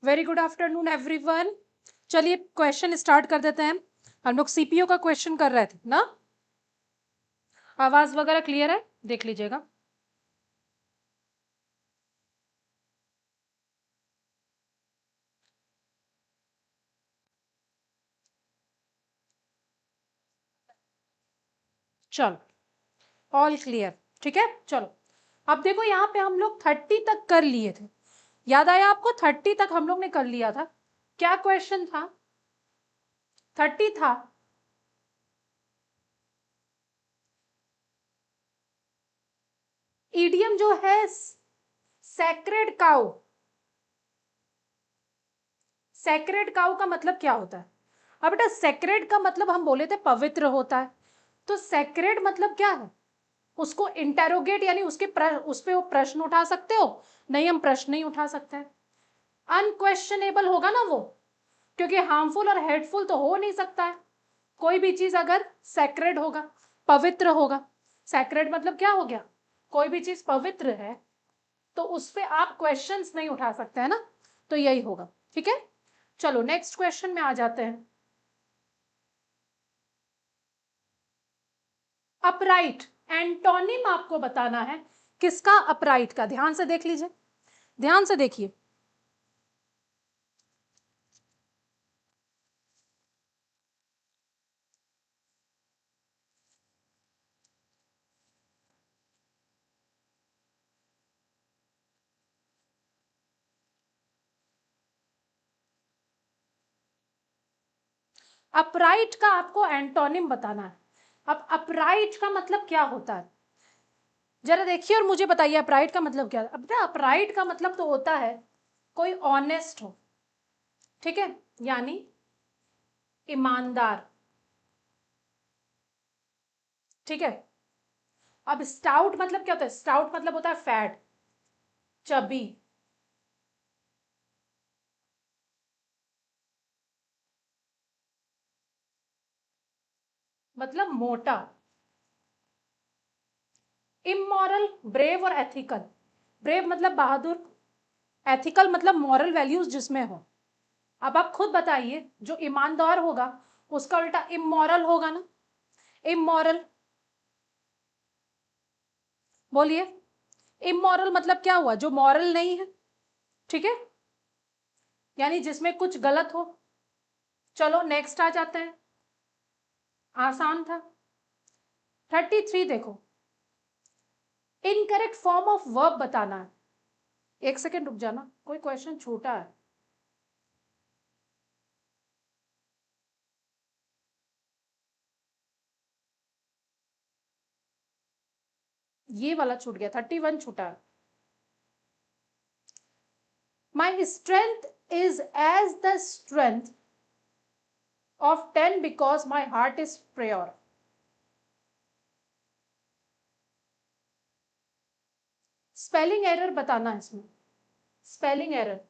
Very good afternoon everyone. चलिए question start कर देते हैं। हम लोग सीपीयू का क्वेश्चन कर रहे थे ना। आवाज वगैरह क्लियर है, देख लीजिएगा। चलो, ऑल क्लियर। ठीक है, चलो। अब देखो यहाँ पे हम लोग 30 तक कर लिए थे। याद आया आपको? 30 तक हम लोग ने कर लिया था। क्या क्वेश्चन था? 30 था। ईडियम जो है सैक्रेड काउ। सैक्रेड काउ का मतलब क्या होता है? अब बेटा सैक्रेड का मतलब हम बोले थे पवित्र होता है। तो सैक्रेड मतलब क्या है? उसको इंटेरोगेट यानी उस पे वो प्रश्न उठा सकते हो? नहीं, हम प्रश्न नहीं उठा सकते। अनक्वेश्चनेबल होगा ना वो, क्योंकि हार्मफुल और हेटफुल तो हो नहीं सकता है। कोई भी चीज अगर सैक्रेड होगा, पवित्र होगा। सैक्रेड मतलब क्या हो गया? कोई भी चीज पवित्र है तो उस पे आप क्वेश्चंस नहीं उठा सकते हैं ना। तो यही होगा। ठीक है, चलो नेक्स्ट क्वेश्चन में आ जाते हैं। अपराइट एंटोनिम आपको बताना है। किसका? अपराइट का। ध्यान से देख लीजिए, ध्यान से देखिए। अपराइट का आपको एंटोनिम बताना है। अब अपराइट का मतलब क्या होता है जरा देखिए और मुझे बताइए। अपराइट का मतलब क्या है? अब अपराइट का मतलब तो होता है कोई ऑनेस्ट हो। ठीक है, यानी ईमानदार। ठीक है। अब स्टाउट मतलब क्या होता है? स्टाउट मतलब होता है फैट, चबी। मतलब मोटा। इमोरल, ब्रेव और एथिकल। ब्रेव मतलब बहादुर, एथिकल मतलब मॉरल वैल्यूज जिसमें हो। अब आप खुद बताइए, जो ईमानदार होगा उसका उल्टा इमोरल होगा ना। इमोरल, बोलिए। इमोरल मतलब क्या हुआ? जो मॉरल नहीं है। ठीक है, यानी जिसमें कुछ गलत हो। चलो नेक्स्ट आ जाते हैं। आसान था। 33 देखो, इनकरेक्ट फॉर्म ऑफ वर्ब बताना है। एक सेकेंड रुक जाना, कोई क्वेश्चन छूटा है। ये वाला छूट गया, 31 छूटा है। My strength is as the strength of 10 because my heart is pure. Spelling error बताना है इसमें। Spelling error.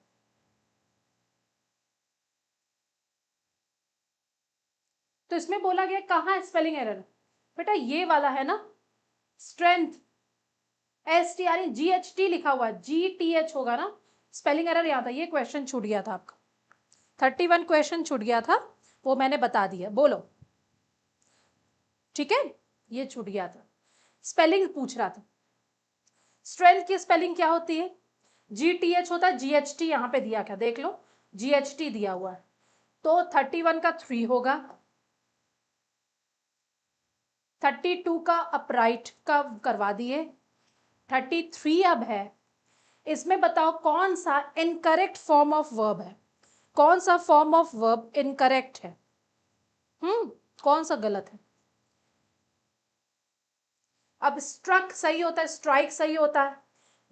तो इसमें बोला गया कहाँ स्पेलिंग एरर? बेटा ये वाला है ना, स्ट्रेंथ। STREGHT लिखा हुआ है, GTH होगा ना। स्पेलिंग एरर यहाँ था, ये क्वेश्चन छूट गया था आपका। 31 क्वेश्चन छूट गया था, वो मैंने बता दिया। बोलो। ठीक है, ये छूट गया था। स्पेलिंग पूछ रहा था। स्ट्रेंथ की स्पेलिंग क्या होती है? GTH होता है। GHT यहाँ पे दिया, क्या देख लो, GHT दिया हुआ है। तो 31 का 3 होगा। 32 का अपराइट का करवा दिए। 33 अब है। इसमें बताओ कौन सा इनकरेक्ट फॉर्म ऑफ वर्ब है? कौन सा फॉर्म ऑफ वर्ब इनकरेक्ट है? कौन सा गलत है? अब स्ट्रक सही होता है, स्ट्राइक सही होता है।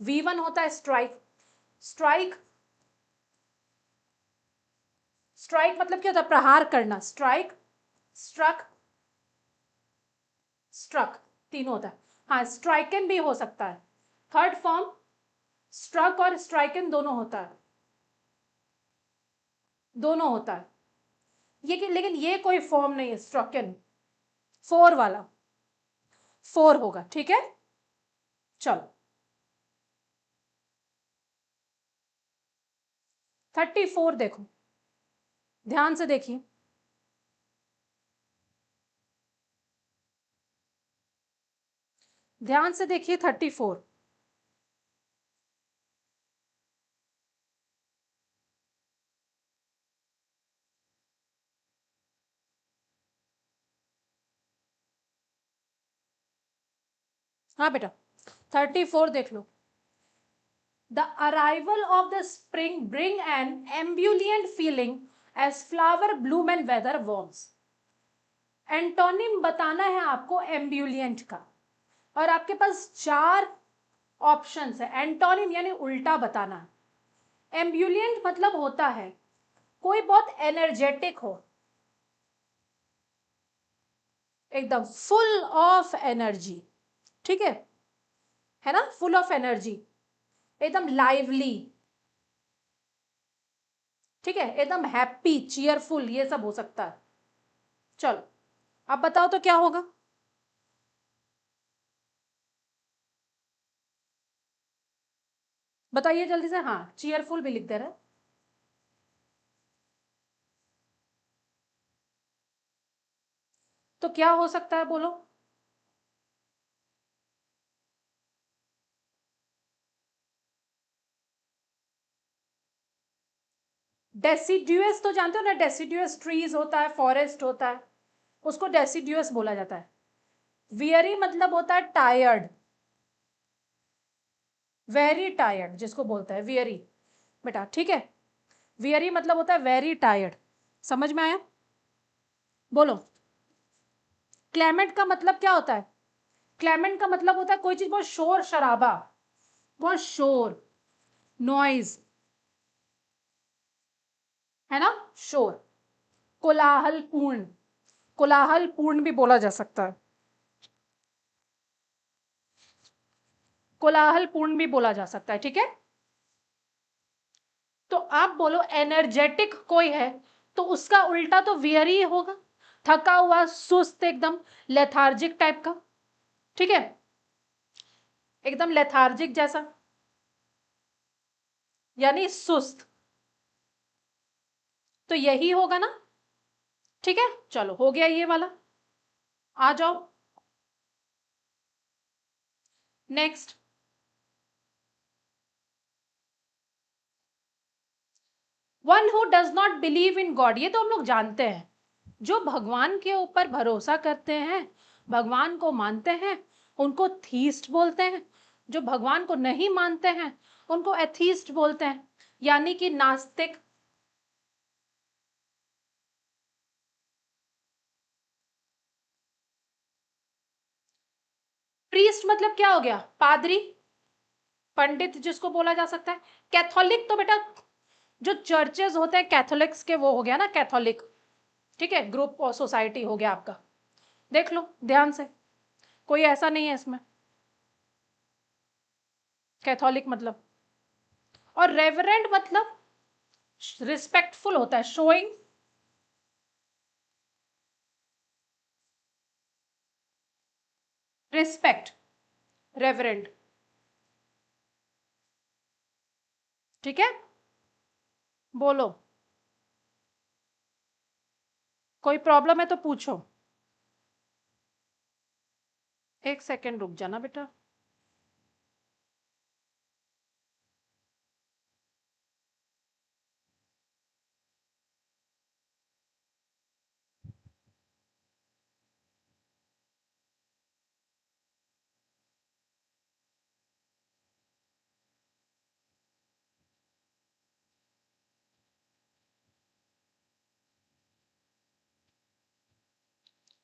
V1 होता है स्ट्राइक। स्ट्राइक, स्ट्राइक मतलब क्या होता है? प्रहार करना। स्ट्राइक, स्ट्रक, स्ट्रक, तीनों होता है। हाँ, स्ट्राइकन भी हो सकता है। थर्ड फॉर्म स्ट्रक और स्ट्राइकन दोनों होता है, दोनों होता है। लेकिन ये कोई फॉर्म नहीं है स्ट्रकन। 4 वाला, 4 होगा। ठीक है, चलो। 34 देखो, ध्यान से देखिए, ध्यान से देखिए 34। हाँ बेटा 34 देख लो। The arrival of the spring bring an ebullient feeling as flower bloom and weather warms. Antonym बताना है आपको एम्ब्यूलियंट का, और आपके पास 4 ऑप्शंस है। एंटोनिम यानी उल्टा बताना है। एम्ब्यूलियंट मतलब होता है कोई बहुत एनर्जेटिक हो, एकदम फुल ऑफ एनर्जी, ठीक है ना, फुल ऑफ एनर्जी, एकदम लाइवली, ठीक है, एकदम हैप्पी चीयरफुल, ये सब हो सकता है। चलो अब बताओ तो क्या होगा। बताइए जल्दी से। हाँ चीयरफुल भी लिख दे रहे हैं। तो क्या हो सकता है बोलो। डेसिड्यूअस तो जानते हो ना, डेसिड्यूअस ट्रीज होता है, फॉरेस्ट होता है, उसको डेसिड्यूअस बोला जाता है। वियरी मतलब होता है टायर्ड, वेरी टायर्ड जिसको बोलता है वियरी बेटा, ठीक है। वियरी मतलब होता है वेरी टायर्ड, समझ में आया। बोलो क्लेमेंट का मतलब क्या होता है। क्लेमेंट का मतलब होता है कोई चीज बहुत शोर शराबा, बहुत शोर, नॉइज, है ना, शोर। कोलाहलपूर्ण, कोलाहलपूर्ण भी बोला जा सकता है, कोलाहलपूर्ण भी बोला जा सकता है, ठीक है। तो आप बोलो एनर्जेटिक कोई है तो उसका उल्टा तो वियरी होगा, थका हुआ, सुस्त, एकदम लेथार्जिक टाइप का, ठीक है, एकदम लेथार्जिक जैसा, यानी सुस्त, तो यही होगा ना, ठीक है। चलो हो गया ये वाला, आ जाओ next. One who does not believe in God, ये तो हम लोग जानते हैं, जो भगवान के ऊपर भरोसा करते हैं, भगवान को मानते हैं, उनको थीस्ट बोलते हैं। जो भगवान को नहीं मानते हैं उनको एथीस्ट बोलते हैं, यानी कि नास्तिक। प्रीस्ट मतलब क्या हो गया, पादरी, पंडित जिसको बोला जा सकता है। कैथोलिक तो बेटा जो चर्चेज होते हैं कैथोलिक्स के, वो हो गया ना कैथोलिक, ठीक है, ग्रुप और सोसाइटी हो गया आपका। देख लो ध्यान से, कोई ऐसा नहीं है इसमें, कैथोलिक मतलब। और रेवरेंड मतलब रिस्पेक्टफुल होता है, शोइंग रिस्पेक्ट, रेवरेंड, ठीक है। बोलो कोई प्रॉब्लम है तो पूछो। एक सेकेंड रुक जाना बेटा।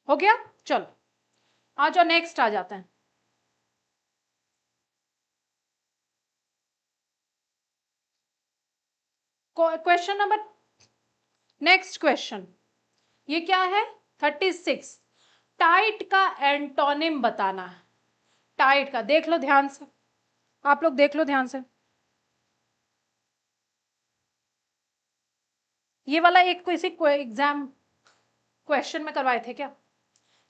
हो गया, चलो आ जाओ नेक्स्ट, आ जाते हैं। क्वेश्चन नंबर, नेक्स्ट क्वेश्चन, ये क्या है 36। टाइट का एंटोनिम बताना है। टाइट का देख लो ध्यान से, आप लोग देख लो ध्यान से, ये वाला एक किसी एग्जाम क्वेश्चन में करवाए थे क्या।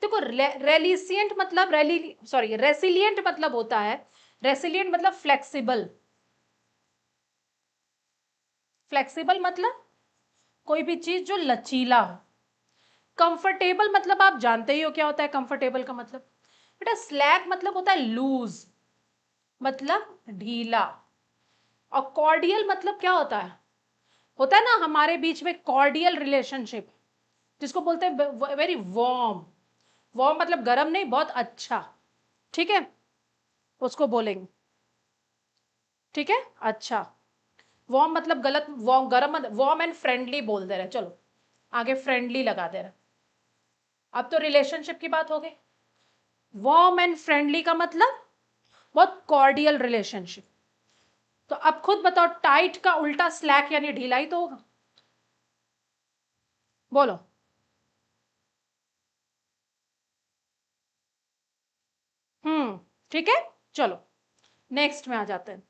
देखो रेलिसियंट मतलब सॉरी रेसिलियंट मतलब होता है, रेसिलियंट मतलब फ्लेक्सिबल, फ्लेक्सिबल मतलब कोई भी चीज जो लचीला हो। कंफर्टेबल मतलब आप जानते ही हो क्या होता है कंफर्टेबल का मतलब। बेटा स्लैक मतलब होता है लूज, मतलब ढीला। और कॉर्डियल मतलब क्या होता है ना हमारे बीच में कॉर्डियल रिलेशनशिप, जिसको बोलते हैं वेरी वार्म। वार्म मतलब गर्म नहीं, बहुत अच्छा, ठीक है, उसको बोलेंगे, ठीक है, अच्छा। वार्म मतलब गलत, वार्म गर्म, वार्म एंड फ्रेंडली बोल दे रहे, चलो आगे फ्रेंडली लगा दे रहे। अब तो रिलेशनशिप की बात हो गई। वार्म एंड फ्रेंडली का मतलब बहुत कॉर्डियल रिलेशनशिप। तो अब खुद बताओ टाइट का उल्टा स्लैक यानी ढीलाई तो होगा, बोलो। ठीक है, चलो नेक्स्ट में आ जाते हैं।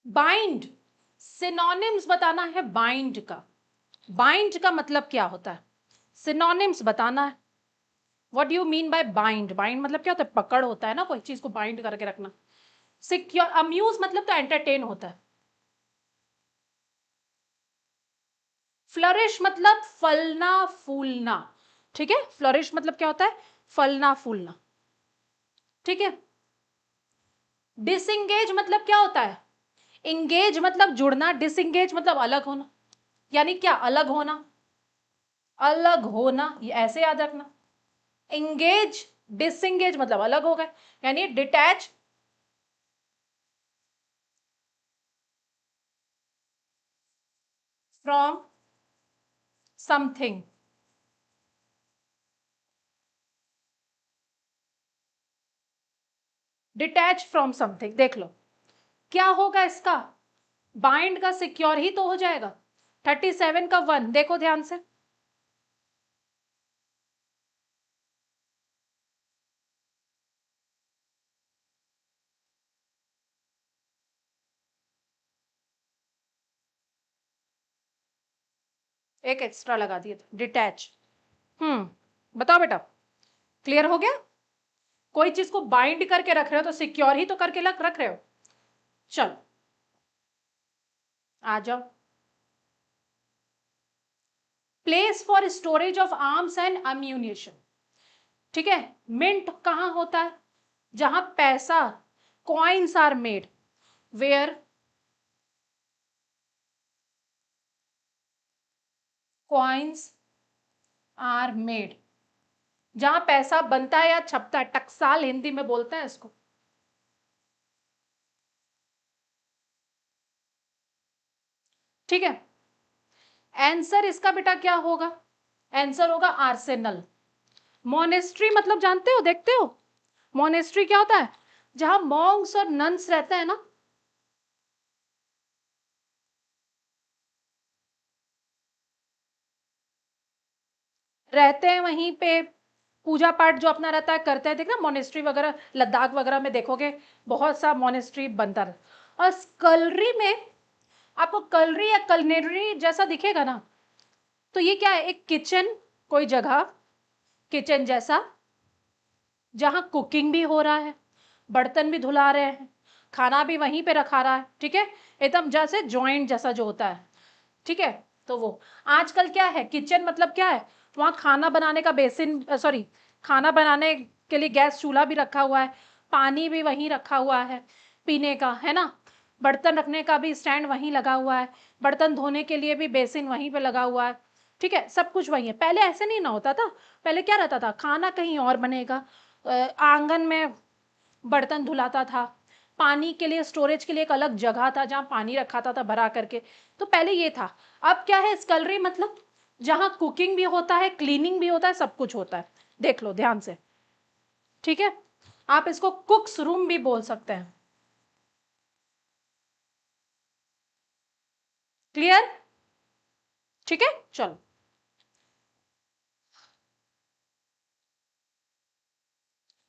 बाइंड, सिनोनिम्स बताना है बाइंड का। बाइंड का मतलब क्या होता है, सिनोनिम्स बताना है। What do you mean by bind, bind मतलब क्या होता है, पकड़ होता है ना, कोई चीज को बाइंड करके रखना। सिक्योर, अम्यूज मतलब तो एंटरटेन होता है। फ्लरिश मतलब फलना फूलना, ठीक है, फ्लरिश मतलब क्या होता है, फलना फूलना, ठीक है। डिसंगेज मतलब क्या होता है, इंगेज मतलब जुड़ना, डिसंगेज मतलब अलग होना, यानी क्या, अलग होना, अलग होना, ये ऐसे याद रखना। इंगेज डिसंगेज मतलब अलग हो गए, यानी detach from something. Detach from something, देख लो क्या होगा इसका, बाइंड का सिक्योर ही तो हो जाएगा। 37 का 1 देखो ध्यान से, एक एक्स्ट्रा लगा दिया था, डिटैच। बताओ बेटा, क्लियर हो गया। कोई चीज को बाइंड करके रख रहे हो तो सिक्योर ही तो करके रख रहे हो। चलो आ जाओ। Place for storage of arms and ammunition, ठीक है। मिंट कहां होता है, जहां पैसा, coins are made, where coins are made, जहां पैसा बनता है या छपता है, टकसाल हिंदी में बोलते हैं इसको। ठीक है, आंसर इसका बेटा क्या होगा, आंसर होगा आर्सेनल। मोनेस्ट्री मतलब जानते हो, देखते हो, मोनेस्ट्री क्या होता है, जहां मॉन्क्स और नन्स रहते हैं ना, रहते हैं वहीं पे, पूजा पाठ जो अपना रहता है करते हैं, देखना मोनेस्ट्री वगैरह लद्दाख वगैरह में देखोगे बहुत सा मोनेस्ट्री बनता है। और कलरी में आपको कलरी या कलनेरी जैसा दिखेगा ना, तो ये क्या है, एक किचन, कोई जगह किचन जैसा, जहां कुकिंग भी हो रहा है, बर्तन भी धुला रहे हैं, खाना भी वहीं पे रखा रहा है, ठीक है, एकदम जैसे जॉइंट जैसा जो होता है, ठीक है। तो वो आजकल क्या है, किचन मतलब क्या है, वहां खाना बनाने का बेसिन, सॉरी, खाना बनाने के लिए गैस चूल्हा भी रखा हुआ है, पानी भी वहीं रखा हुआ है पीने का, है ना, बर्तन रखने का भी स्टैंड वहीं लगा हुआ है, बर्तन धोने के लिए भी बेसिन वहीं पे लगा हुआ है, ठीक है, सब कुछ वहीं है। पहले ऐसे नहीं ना होता था, पहले क्या रहता था, खाना कहीं और बनेगा, आंगन में बर्तन धुलाता था, पानी के लिए स्टोरेज के लिए एक अलग जगह था जहां पानी रखाता था भरा करके, तो पहले ये था। अब क्या है, स्कलरी मतलब जहां कुकिंग भी होता है, क्लीनिंग भी होता है, सब कुछ होता है, देख लो ध्यान से, ठीक है। आप इसको कुक्स रूम भी बोल सकते हैं। क्लियर, ठीक है, चलो।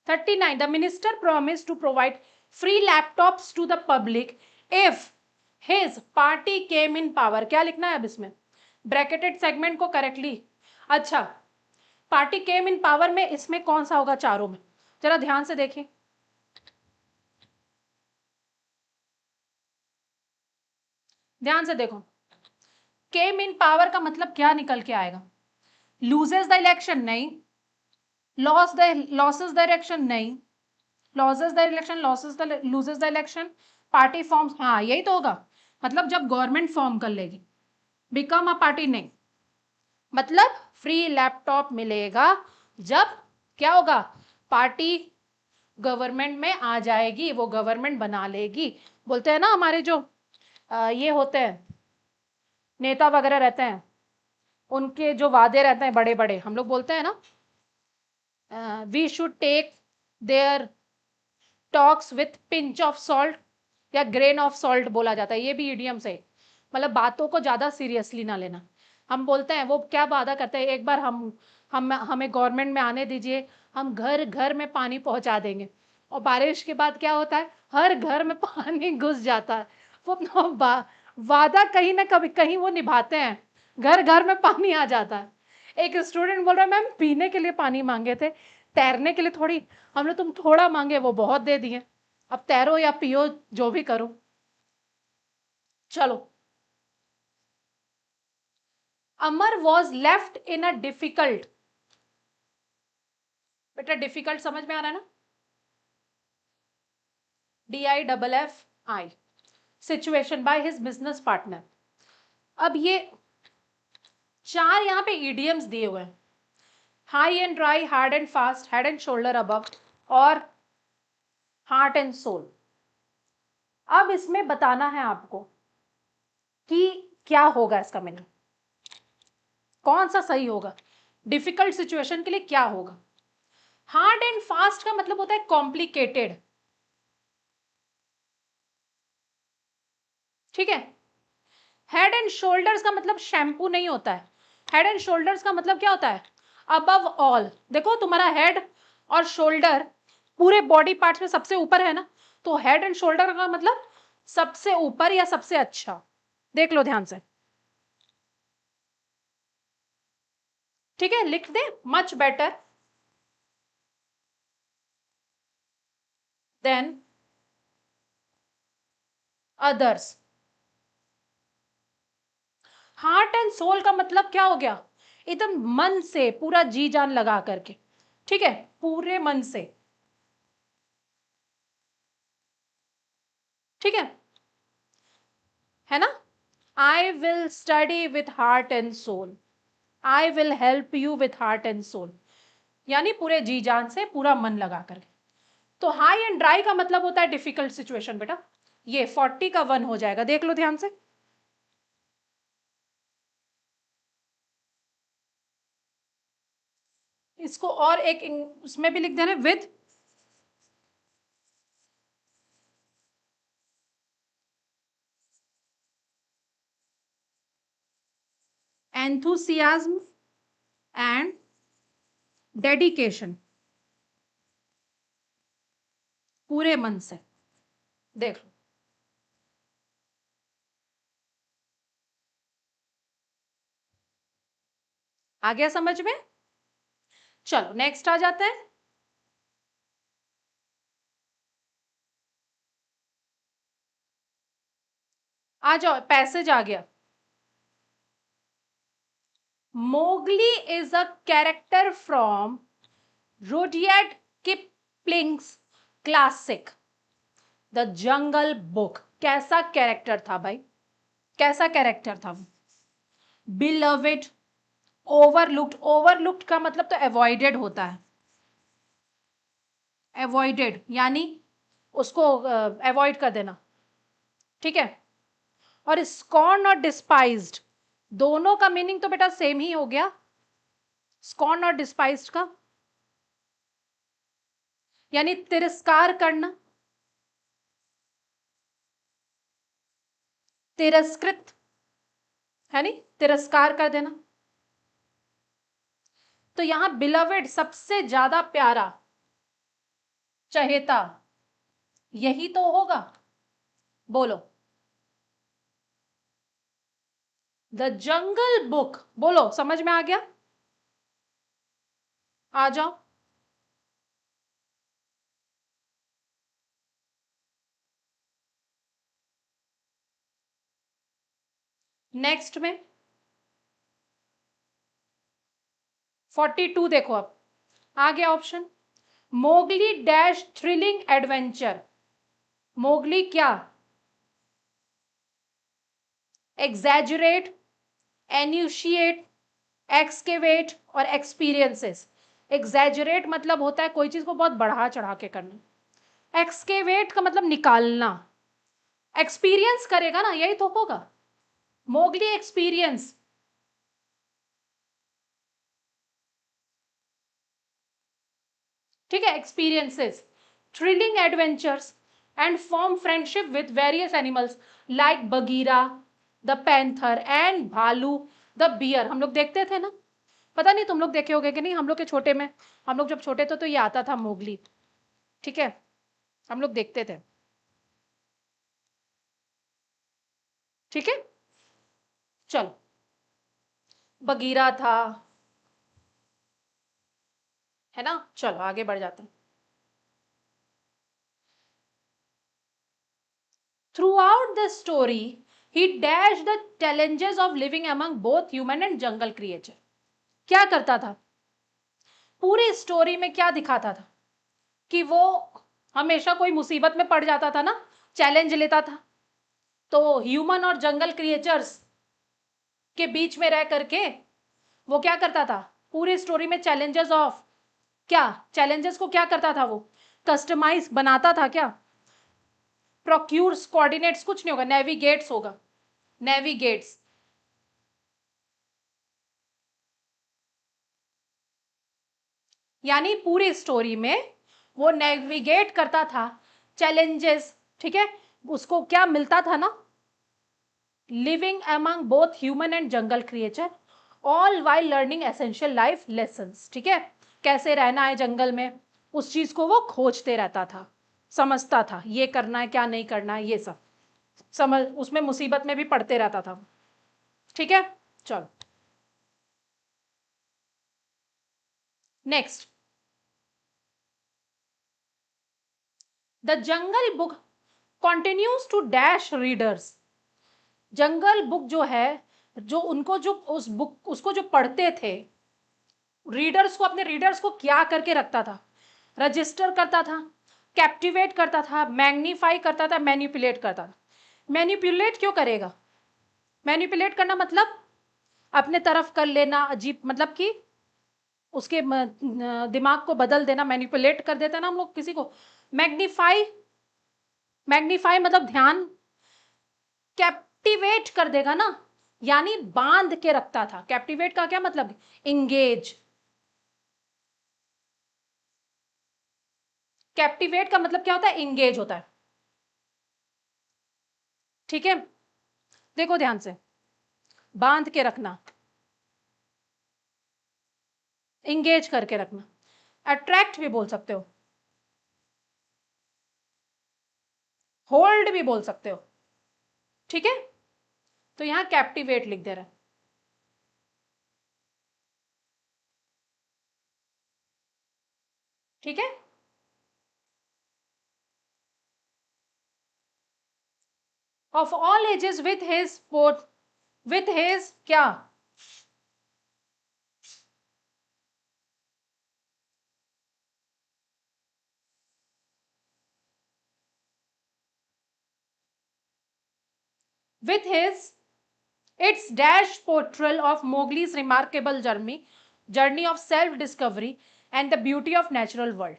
39, the minister promise to provide free laptops to the public if his party came in power, क्या लिखना है अब इसमें, ब्रैकेटेड सेगमेंट को करेक्टली, अच्छा, पार्टी केम इन पावर में इसमें कौन सा होगा चारों में? जरा ध्यान से देखिए। ध्यान से देखो, केम इन पावर का मतलब क्या निकल के आएगा? लूजेस द इलेक्शन नहीं, लॉसेस द इलेक्शन नहीं, losses the election, loses the election, party forms, हाँ यही तो होगा। मतलब जब गवर्नमेंट फॉर्म कर लेगी, बिकम अ पार्टी नहीं, मतलब फ्री लैपटॉप मिलेगा जब क्या होगा, पार्टी गवर्नमेंट में आ जाएगी, वो गवर्नमेंट बना लेगी। बोलते हैं ना हमारे जो ये होते हैं नेता वगैरह रहते हैं, उनके जो वादे रहते हैं बड़े बड़े, हम लोग बोलते हैं ना, we should take their talks with pinch of salt, या ग्रेन ऑफ सॉल्ट बोला जाता है, ये भी इडियम से, मतलब बातों को ज्यादा सीरियसली ना लेना। हम बोलते हैं, वो क्या वादा करते हैं, एक बार हम हमें गवर्नमेंट में आने दीजिए, हम घर घर में पानी पहुंचा देंगे, और बारिश के बाद क्या होता है, हर घर में पानी घुस जाता है। वो अपना वादा कहीं ना कभी कहीं वो निभाते हैं, घर घर में पानी आ जाता है। एक स्टूडेंट बोल रहा है, मैम पीने के लिए पानी मांगे थे, तैरने के लिए थोड़ी, हमने तुम थोड़ा मांगे वो बहुत दे दिए, अब तैरो या पियो जो भी करो। चलो, Amar was left in a difficult, बेटा डिफिकल्ट समझ में आ रहा है ना, DIFF situation by his business partner. अब ये चार यहाँ पे इडियम्स दिए हुए हैं, high and dry, hard and fast, head and shoulder above, और हार्ट एंड सोल। अब इसमें बताना है आपको कि क्या होगा इसका मीनिंग, कौन सा सही होगा, डिफिकल्ट सिचुएशन के लिए क्या होगा। हार्ड एंड फास्ट का मतलब होता है कॉम्प्लिकेटेड, ठीक है। हेड एंड शोल्डर्स का मतलब शैम्पू नहीं होता है, हेड एंड शोल्डर्स का मतलब क्या होता है, अबव ऑल। देखो तुम्हारा हेड और शोल्डर पूरे बॉडी पार्ट्स में सबसे ऊपर है ना, तो हेड एंड शोल्डर का मतलब सबसे ऊपर या सबसे अच्छा। देख लो ध्यान से, ठीक है, लिख दे, much better than others. Heart and soul का मतलब क्या हो गया, एकदम मन से, पूरा जी जान लगा करके, ठीक है, पूरे मन से, ठीक है ना। I will study with heart and soul, I will help you with heart and soul, यानी पूरे जी जान से, पूरा मन लगा करके। तो हाई एंड ड्राई का मतलब होता है डिफिकल्ट सिचुएशन बेटा, ये 40 का 1 हो जाएगा, देख लो ध्यान से। इसको और एक उसमें भी लिख देना, विद एंथुसियाज्म एंड डेडिकेशन, पूरे मन से, देख लो। आ गया समझ में? चलो नेक्स्ट आ जाते हैं। आ जाओ, पैसेज आ गया। Mowgli is a character from Rudyard Kipling's classic the jungle book. कैसा कैरेक्टर था भाई, कैसा कैरेक्टर था वो? बिलवेड, ओवरलुक्ड, ओवरलुक्ड का मतलब तो अवॉइडेड होता है, अवॉइडेड यानी उसको अवॉइड कर देना, ठीक है। और स्कॉर्न और डिस्पाइज्ड, दोनों का मीनिंग तो बेटा सेम ही हो गया, स्कॉर्न और डिस्पाइज्ड का यानी तिरस्कार करना, तिरस्कृत, है नी, तिरस्कार कर देना। तो यहां बिलवेड सबसे ज्यादा प्यारा, चहेता, यही तो होगा, बोलो। द जंगल बुक, बोलो समझ में आ गया? आ जाओ। नेक्स्ट में 42 देखो, अब आ गया option. Mowgli dash thrilling adventure. Mowgli क्या? एग्जैजुरेट, एन्यूशिएट, एक्सकेवेट और एक्सपीरियंसेस। एग्जैजुरेट मतलब होता है कोई चीज को बहुत बढ़ा चढ़ा के करना। एक्सकेवेट का मतलब निकालना। एक्सपीरियंस करेगा ना, यही तो होगा। Mowgli experience. ठीक है, experiences, thrilling adventures and form friendship with various animals like Bagheera, the panther and भालू, द बियर। हम लोग देखते थे ना, पता नहीं तुम लोग देखे होगे कि नहीं, हम लोग के छोटे में, हम लोग जब छोटे थे तो ये आता था मोगली। ठीक है, हम लोग देखते थे। ठीक है, चलो, बगीरा था, है ना। चलो आगे बढ़ जाते हैं। Throughout the story, he dashed the challenges of living among both human and jungle creature. क्या करता था? पूरी स्टोरी में क्या दिखाता था? कि वो हमेशा कोई मुसीबत में पड़ जाता था ना, चैलेंज लेता था, तो ह्यूमन और जंगल क्रिएचर्स के बीच में रह करके वो क्या करता था? पूरी स्टोरी में चैलेंजेस ऑफ, क्या चैलेंजेस को क्या करता था वो? कस्टमाइज बनाता था क्या? प्रोक्यूर्स, कोऑर्डिनेट्स कुछ नहीं होगा, नेविगेट्स होगा, नेविगेट्स। यानी पूरी स्टोरी में वो नेविगेट करता था चैलेंजेस। ठीक है, उसको क्या मिलता था ना? Living among both human and jungle creature, all while learning essential life lessons. ठीक है, कैसे रहना है जंगल में, उस चीज को वो खोजते रहता था, समझता था ये करना है क्या नहीं करना है, ये सब समझ, उसमें मुसीबत में भी पड़ते रहता था। ठीक है, चलो next. The jungle book continues to dash readers. Jungle book जो है, जो उनको, जो उस बुक उसको जो पढ़ते थे, रीडर्स को, अपने रीडर्स को क्या करके रखता था? रजिस्टर करता था, कैप्टिवेट करता था, मैग्नीफाई करता था, मैनिपुलेट करता था। मैनिपुलेट क्यों करेगा? मैनिपुलेट करना मतलब अपने तरफ कर लेना, अजीब मतलब कि उसके दिमाग को बदल देना, मैनिपुलेट कर देता ना हम लोग किसी को। मैग्नीफाई, मैग्नीफाई मतलब ध्यान, कैप्टिवेट कर देगा ना, यानी बांध के रखता था। कैप्टिवेट का क्या मतलब? इंगेज। कैप्टिवेट का मतलब क्या होता है? इंगेज होता है। ठीक है, देखो ध्यान से, बांध के रखना, इंगेज करके रखना। अट्रैक्ट भी बोल सकते हो, होल्ड भी बोल सकते हो। ठीक है, तो यहां कैप्टिवेट लिख दे रहा है। ठीक है, of all ages with his sport, with his क्या? With his, it's dash portrayal of Mowgli's remarkable journey, journey of self discovery and the beauty of natural world.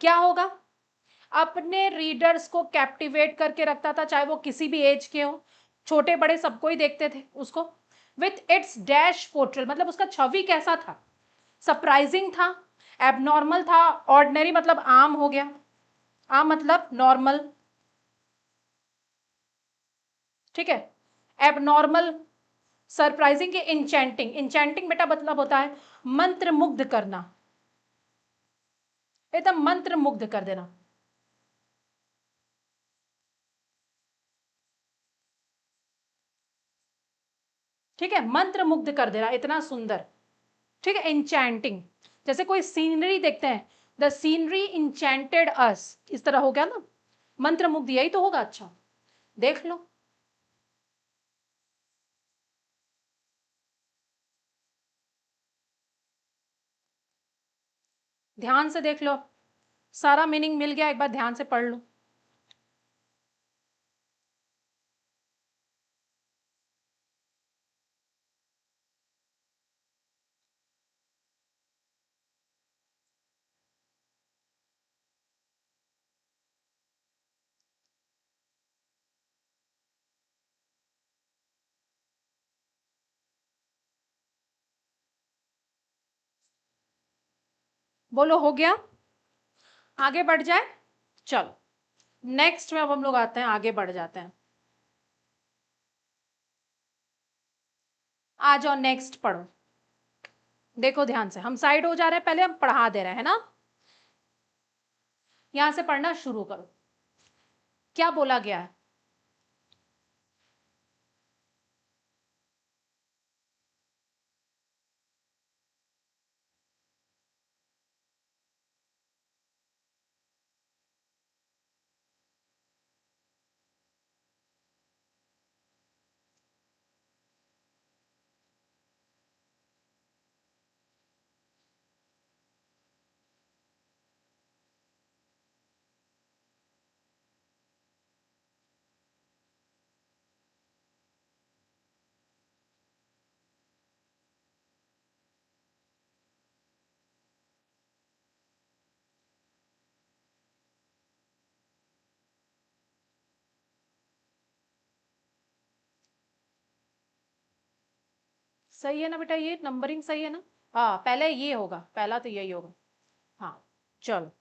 क्या होगा? अपने रीडर्स को कैप्टिवेट करके रखता था, चाहे वो किसी भी एज के हो, छोटे बड़े सबको ही देखते थे उसको। विथ इट्स डैश पोर्ट्रेल मतलब उसका छवि कैसा था? सरप्राइजिंग था, एबनॉर्मल था, ऑर्डिनरी मतलब आम हो गया, आम मतलब नॉर्मल। ठीक है, एबनॉर्मल, सरप्राइजिंग के इंचेंटिंग, इंचेंटिंग बेटा मतलब होता है मंत्र मुग्ध करना, एकदम मंत्र मुग्ध कर देना। ठीक है, मंत्र मुग्ध कर देना, इतना सुंदर। ठीक है, इंचैंटिंग, जैसे कोई सीनरी देखते हैं, द सीनरी इंचेंटेड अस, इस तरह हो गया ना, मंत्र मुग्ध, यही तो होगा। अच्छा देख लो, ध्यान से देख लो, सारा मीनिंग मिल गया, एक बार ध्यान से पढ़ लो। बोलो हो गया, आगे बढ़ जाए। चलो नेक्स्ट में अब हम लोग आते हैं, आगे बढ़ जाते हैं। आ जाओ नेक्स्ट पढ़ो। देखो ध्यान से, हम साइड हो जा रहे हैं, पहले हम पढ़ा दे रहे हैं ना, यहां से पढ़ना शुरू करो। क्या बोला गया है? सही है ना बेटा, ये नंबरिंग सही है ना? हाँ पहले ये होगा, पहला तो यही होगा। हाँ चलो।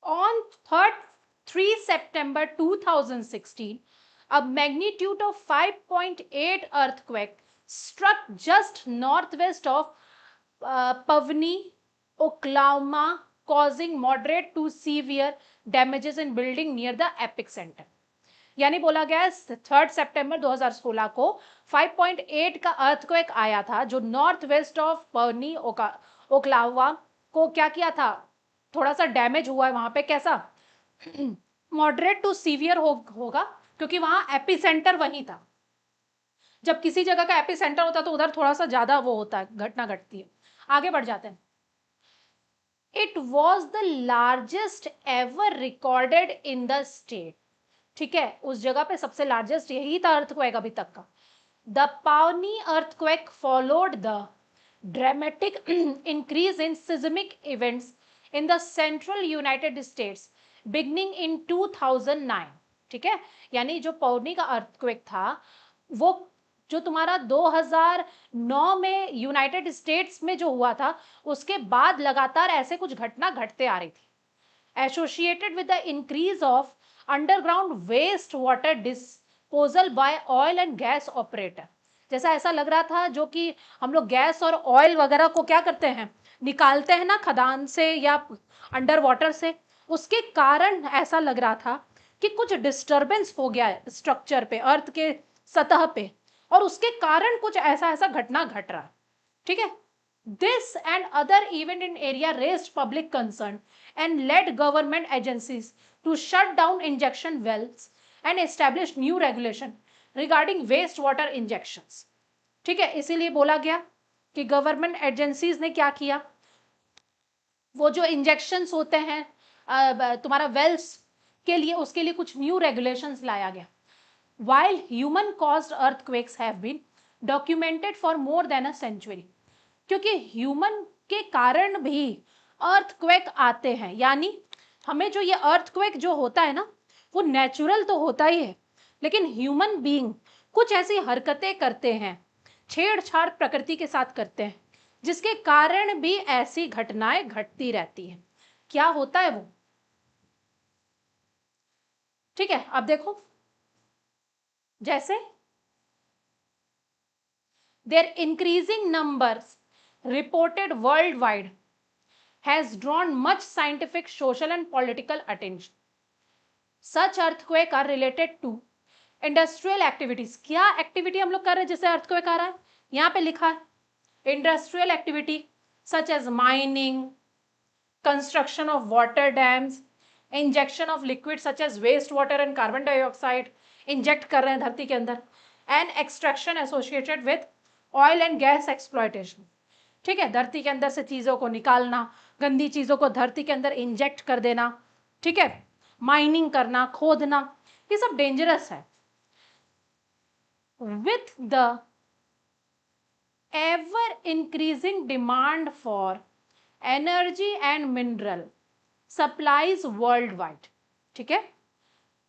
On 3 September 2016, a magnitude of 5.8 earthquake struck just northwest of Pawnee, Oklahoma, causing moderate to severe damages in building near the epicenter. यानी बोला गया है 3 सितंबर 2016 को 5.8 का अर्थक्वेक आया था, जो नॉर्थ वेस्ट ऑफ पर्नी ओक्लाहोमा को क्या किया था, थोड़ा सा डैमेज हुआ है वहां पे। कैसा? मॉडरेट टू सीवियर होगा, क्योंकि वहां एपिसेंटर वही था। जब किसी जगह का एपिसेंटर होता है तो उधर थोड़ा सा ज्यादा वो होता है, घटना घटती है। आगे बढ़ जाते हैं। It was the largest ever recorded in the state. ठीक है, उस जगह पे सबसे लार्जेस्ट यही था अर्थक्वेक अभी तक का। द पावनी earthquake followed the dramatic increase in seismic events in the central United states beginning इन 2009। ठीक है, यानी जो पावनी का अर्थक्वेक था वो जो तुम्हारा 2009 में यूनाइटेड स्टेट्स में जो हुआ था, उसके बाद लगातार ऐसे कुछ घटना घटते आ रही थी, associated with the increase of underground waste water disposal by oil and gas operator. जैसा ऐसा लग रहा था, जो कि हम लोग गैस और ऑयल वगैरह को क्या करते हैं, निकालते हैं ना खदान से या अंडर वाटर से, उसके कारण ऐसा लग रहा था कि कुछ डिस्टरबेंस हो गया है स्ट्रक्चर पे, अर्थ के सतह पे, और उसके कारण कुछ ऐसा ऐसा घटना घट रहा है। ठीक है, this and other event in area raised public concern and led government agencies to shut down injection wells and establish new regulation regarding waste water injections. ठीक है, इसीलिए बोला गया कि गवर्नमेंट एजेंसीज ने क्या किया, वो जो इंजेक्शंस होते हैं तुम्हारा वेल्स के लिए, उसके लिए कुछ न्यू रेगुलेशंस लाया गया। While human caused earthquakes have been documented for more than a century, क्योंकि ह्यूमन के कारण भी अर्थक्वेक आते हैं, यानी हमें जो ये अर्थक्वेक जो होता है ना, वो नेचुरल तो होता ही है, लेकिन ह्यूमन बीइंग कुछ ऐसी हरकतें करते हैं, छेड़छाड़ प्रकृति के साथ करते हैं, जिसके कारण भी ऐसी घटनाएं घटती रहती हैं। क्या होता है वो? ठीक है, अब देखो, जैसे their increasing numbers reported worldwide has drawn much scientific, social and political attention. Such earthquakes are related to industrial activities, क्या एक्टिविटी हम लोग कर रहे हैं जिससे अर्थक्वेक आ रहा है? यहाँ पे लिखा है industrial activity such as mining, construction of water dams, injection of liquid such as waste water and carbon dioxide, inject कर रहे हैं धरती के अंदर, and extraction associated with oil and gas exploitation. ठीक है, धरती के अंदर से चीजों को निकालना, गंदी चीजों को धरती के अंदर इंजेक्ट कर देना, ठीक है, माइनिंग करना, खोदना, ये सब डेंजरस है। With the ever increasing demand for energy and mineral supplies worldwide, ठीक है,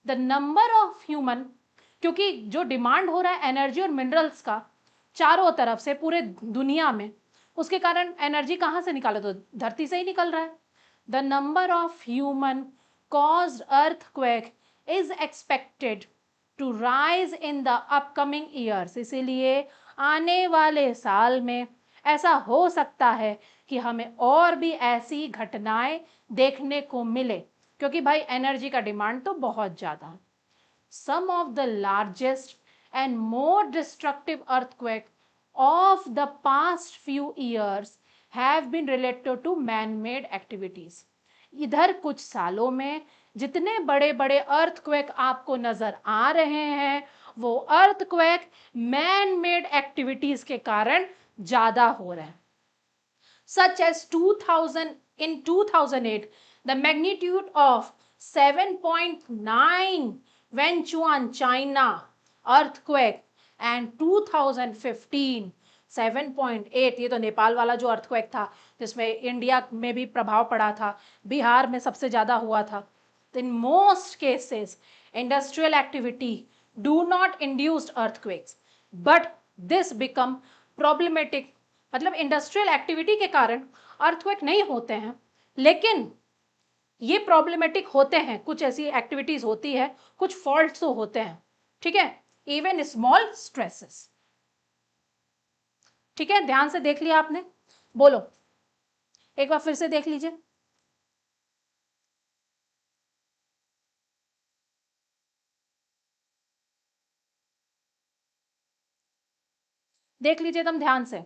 the number of human, क्योंकि जो डिमांड हो रहा है एनर्जी और मिनरल्स का चारों तरफ से पूरे दुनिया में, उसके कारण एनर्जी कहाँ से निकाले? तो धरती से ही निकल रहा है। The number of human caused earthquake is expected to rise in the upcoming years, इसीलिए आने वाले साल में ऐसा हो सकता है कि हमें और भी ऐसी घटनाएं देखने को मिले, क्योंकि भाई एनर्जी का डिमांड तो बहुत ज्यादा है। Some of the largest and more destructive earthquakes of the past few years have been related to man-made activities. इधर कुछ सालों में जितने बड़े बड़े अर्थक्वेक आपको नजर आ रहे हैं वो अर्थक्वेक मैन मेड एक्टिविटीज के कारण ज्यादा हो रहे हैं। Such as 2000, in 2008 the magnitude of 7.9 Wenchuan China earthquake and 2015 7.8, ये तो नेपाल वाला जो अर्थक्वेक था जिसमें इंडिया में भी प्रभाव पड़ा था, बिहार में सबसे ज्यादा हुआ था। In most cases industrial activity do not induce earthquakes but this become problematic, मतलब इंडस्ट्रियल एक्टिविटी के कारण अर्थक्वेक नहीं होते हैं लेकिन ये प्रॉब्लमेटिक होते हैं, कुछ ऐसी एक्टिविटीज होती है, कुछ फॉल्ट्स तो होते हैं, ठीक है, इवन स्मॉल स्ट्रेसेस। ठीक है, ध्यान से देख लिया आपने? बोलो एक बार फिर से देख लीजिए। देख लीजिए एकदम ध्यान से।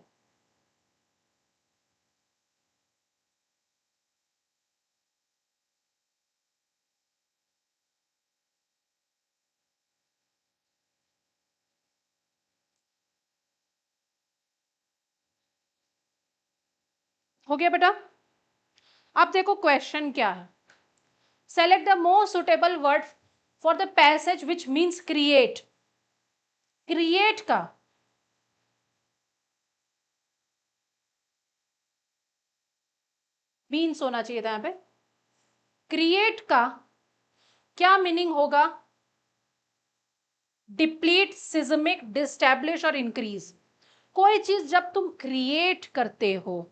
हो गया बेटा? अब देखो क्वेश्चन क्या है। Select the most suitable word for the passage which means create. Create का मीन्स होना चाहिए था यहां पे। क्रिएट का क्या मीनिंग होगा? डिप्लीट, सिज्मिक, डिस्टैब्लिश और इंक्रीज। कोई चीज जब तुम क्रिएट करते हो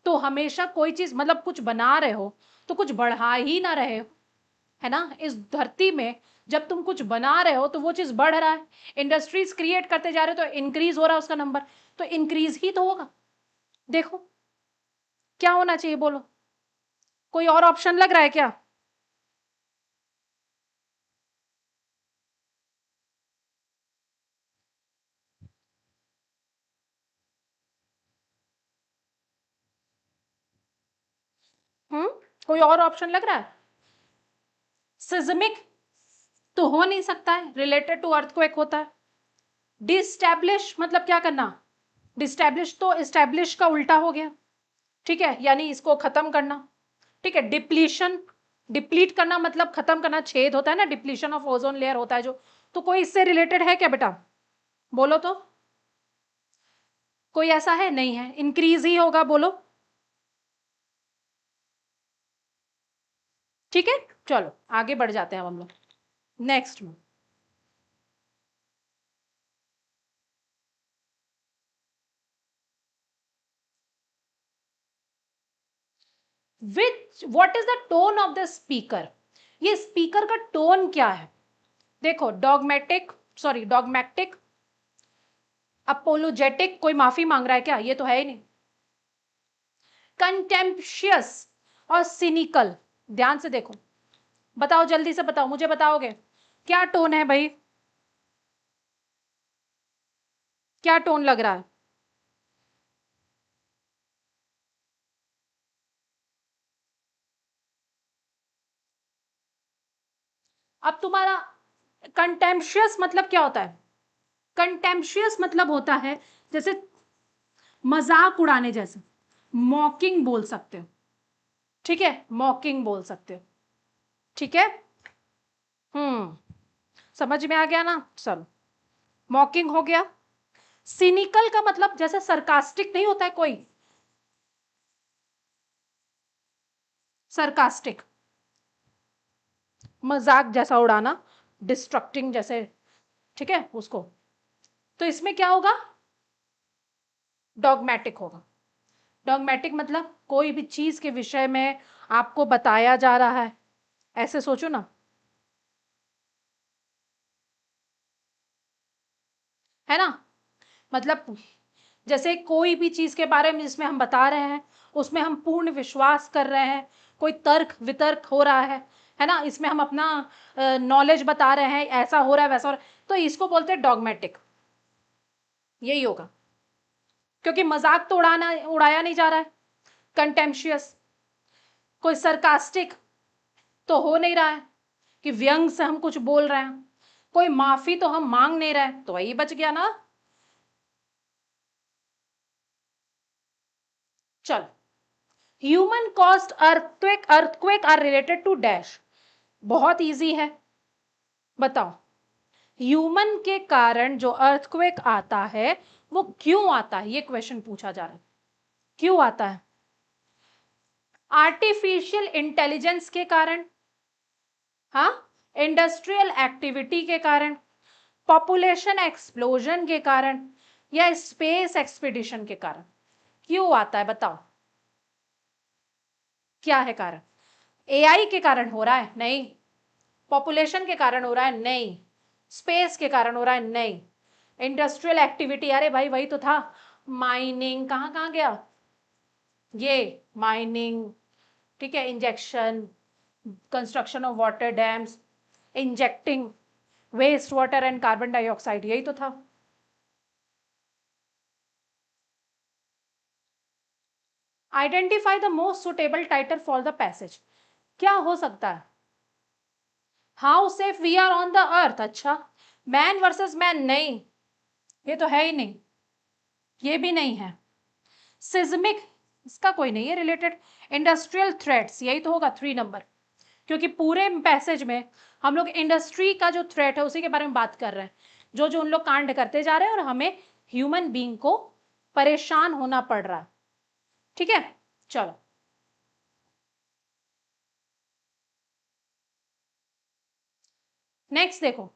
तो हमेशा कोई चीज, मतलब कुछ बना रहे हो तो कुछ बढ़ा ही ना रहे हो, है ना? इस धरती में जब तुम कुछ बना रहे हो तो वो चीज बढ़ रहा है। इंडस्ट्रीज क्रिएट करते जा रहे हो तो इंक्रीज हो रहा है उसका नंबर, तो इंक्रीज ही तो होगा। देखो क्या होना चाहिए, बोलो कोई और ऑप्शन लग रहा है क्या? हम्म, कोई और ऑप्शन लग रहा है? सिज्मिक तो हो नहीं सकता है, रिलेटेड टू अर्थक्वेक होता है। डिस्टैब्लिश मतलब क्या करना? डिस्टैब्लिश तो इस्टेब्लिश का उल्टा हो गया, ठीक है, यानी इसको खत्म करना। ठीक है, डिप्लीशन, डिप्लीट करना मतलब खत्म करना, छेद होता है ना, डिप्लीशन ऑफ ओजोन लेयर होता है जो। तो कोई इससे रिलेटेड है क्या बेटा? बोलो तो, कोई ऐसा है? नहीं है, इंक्रीज ही होगा, बोलो। ठीक है, चलो आगे बढ़ जाते हैं हम लोग नेक्स्ट में। विच what is the tone of the speaker? ये स्पीकर का टोन क्या है? देखो, डॉगमेटिक, सॉरी डॉगमेटिक, अपोलोजेटिक, कोई माफी मांग रहा है क्या? ये तो है ही नहीं। कंटेम्पशियस और सिनिकल। ध्यान से देखो, बताओ जल्दी से बताओ, मुझे बताओगे क्या टोन है भाई? क्या टोन लग रहा है? अब तुम्हारा कंटेम्पशियस मतलब क्या होता है? कंटेम्पशियस मतलब होता है जैसे मजाक उड़ाने जैसे, मॉकिंग बोल सकते हो, ठीक है, मॉकिंग बोल सकते हो, ठीक है। समझ में आ गया ना? चलो, मॉकिंग हो गया। सिनिकल का मतलब जैसे सरकास्टिक नहीं होता है कोई, सरकास्टिक मजाक जैसा उड़ाना, डिस्ट्रक्टिंग जैसे, ठीक है उसको। तो इसमें क्या होगा? डॉगमेटिक होगा। डॉगमेटिक मतलब कोई भी चीज के विषय में आपको बताया जा रहा है, ऐसे सोचो ना, है ना। मतलब जैसे कोई भी चीज के बारे में जिसमें हम बता रहे हैं, उसमें हम पूर्ण विश्वास कर रहे हैं, कोई तर्क वितर्क हो रहा है ना, इसमें हम अपना नॉलेज बता रहे हैं, ऐसा हो रहा है वैसा हो रहा है, तो इसको बोलते हैं डॉगमेटिक। यही होगा, क्योंकि मजाक तो उड़ाया नहीं जा रहा है। कंटेम्पशियस, कोई सरकास्टिक तो हो नहीं रहा है कि व्यंग से हम कुछ बोल रहे हैं, कोई माफी तो हम मांग नहीं रहे, तो वही बच गया ना। चल, human caused earthquake, earthquake are related to dash. बहुत इजी है, बताओ। ह्यूमन के कारण जो अर्थक्वेक आता है वो क्यों आता है, ये क्वेश्चन पूछा जा रहा है। क्यों आता है? आर्टिफिशियल इंटेलिजेंस के कारण, हाँ, इंडस्ट्रियल एक्टिविटी के कारण, पॉपुलेशन एक्सप्लोजन के कारण, या स्पेस एक्सपीडिशन के कारण। क्यों आता है बताओ? क्या है कारण? एआई के कारण हो रहा है? नहीं। पॉपुलेशन के कारण हो रहा है? नहीं। स्पेस के कारण हो रहा है? नहीं। इंडस्ट्रियल एक्टिविटी, अरे भाई वही तो था, माइनिंग, कहाँ कहाँ गया ये, माइनिंग, ठीक है, injection, construction of water dams, injecting waste water and carbon dioxide, यही तो था। Identify the most suitable title for the passage. क्या हो सकता है? How safe we are on the earth. अच्छा, मैन वर्सेस मैन, नहीं, ये तो है ही नहीं, ये भी नहीं है। सिज्मिक, इसका कोई नहीं है रिलेटेड। इंडस्ट्रियल थ्रेट्स, यही तो होगा 3 नंबर, क्योंकि पूरे पैसेज में हम लोग इंडस्ट्री का जो थ्रेट है उसी के बारे में बात कर रहे हैं, जो जो उन लोग कांड करते जा रहे हैं और हमें ह्यूमन बीइंग को परेशान होना पड़ रहा है, ठीक है। चलो, नेक्स्ट देखो,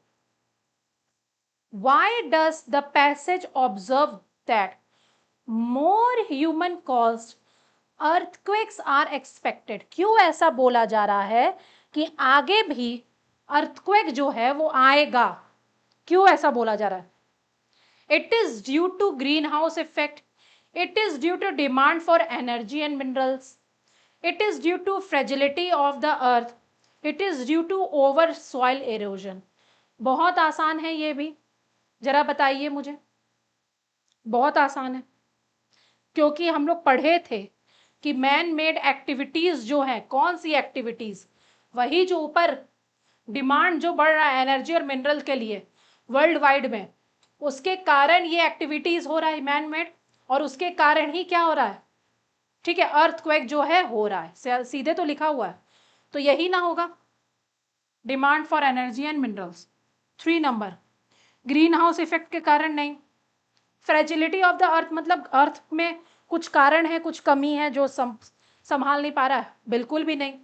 why does the passage observe that more human caused earthquakes are expected? क्यों ऐसा बोला जा रहा है कि आगे भी अर्थक्वेक जो है वो आएगा? क्यों ऐसा बोला जा रहा है? It is due to greenhouse effect. It is due to demand for energy and minerals. It is due to fragility of the earth. It is due to over soil erosion. बहुत आसान है ये भी, जरा बताइए मुझे। बहुत आसान है, क्योंकि हम लोग पढ़े थे कि मैन मेड एक्टिविटीज जो है, कौन सी एक्टिविटीज, वही जो ऊपर डिमांड जो बढ़ रहा है एनर्जी और मिनरल के लिए वर्ल्ड वाइड में, उसके कारण ये एक्टिविटीज हो रहा है मैन मेड, और उसके कारण ही क्या हो रहा है, ठीक है, अर्थक्वेक जो है हो रहा है, सीधे तो लिखा हुआ है, तो यही ना होगा, demand for energy and minerals. 3 number, green house effect के कारण नहीं। फ्रेजिलिटी ऑफ द अर्थ मतलब अर्थ में कुछ कारण है, कुछ कमी है जो संभाल नहीं पा रहा है, बिल्कुल भी नहीं।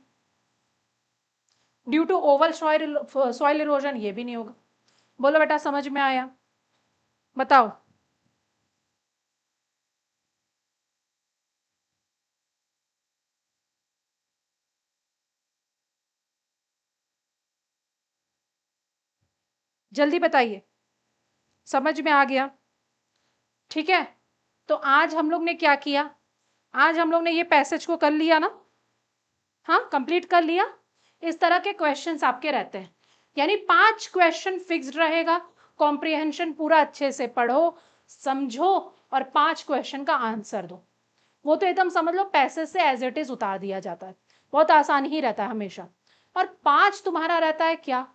Due to over soil erosion, ये भी नहीं होगा। बोलो बेटा, समझ में आया? बताओ। जल्दी बताइए, समझ में आ गया? ठीक है, तो आज हम लोग ने क्या किया? आज हम लोग ने ये पैसेज को कर लिया ना, हाँ, कंप्लीट कर लिया। इस तरह के क्वेश्चंस आपके रहते हैं, यानी 5 क्वेश्चन फिक्स्ड रहेगा, कॉम्प्रिहेंशन पूरा अच्छे से पढ़ो, समझो और 5 क्वेश्चन का आंसर दो। वो तो एकदम समझ लो पैसे से एज इट इज उतार दिया जाता है, बहुत आसान ही रहता है हमेशा। और 5 तुम्हारा रहता है क्या,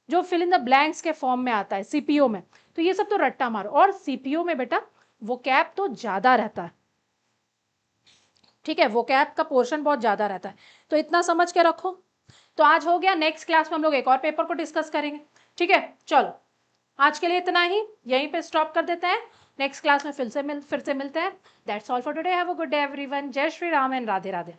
जो फिल इन द ब्लैंक्स के फॉर्म में आता है सीपीओ में। तो ये सब तो रट्टा मारो, और सीपीओ में बेटा वो कैप तो ज्यादा रहता है, ठीक है, वो कैप का पोर्शन बहुत ज्यादा रहता है, तो इतना समझ के रखो। तो आज हो गया, नेक्स्ट क्लास में हम लोग एक और पेपर को डिस्कस करेंगे, ठीक है। चलो आज के लिए इतना ही, यहीं पे स्टॉप कर देते हैं, नेक्स्ट क्लास में फिर से मिलते हैं। That's all for today, have a good day everyone, जय श्री राम एंड राधे राधे।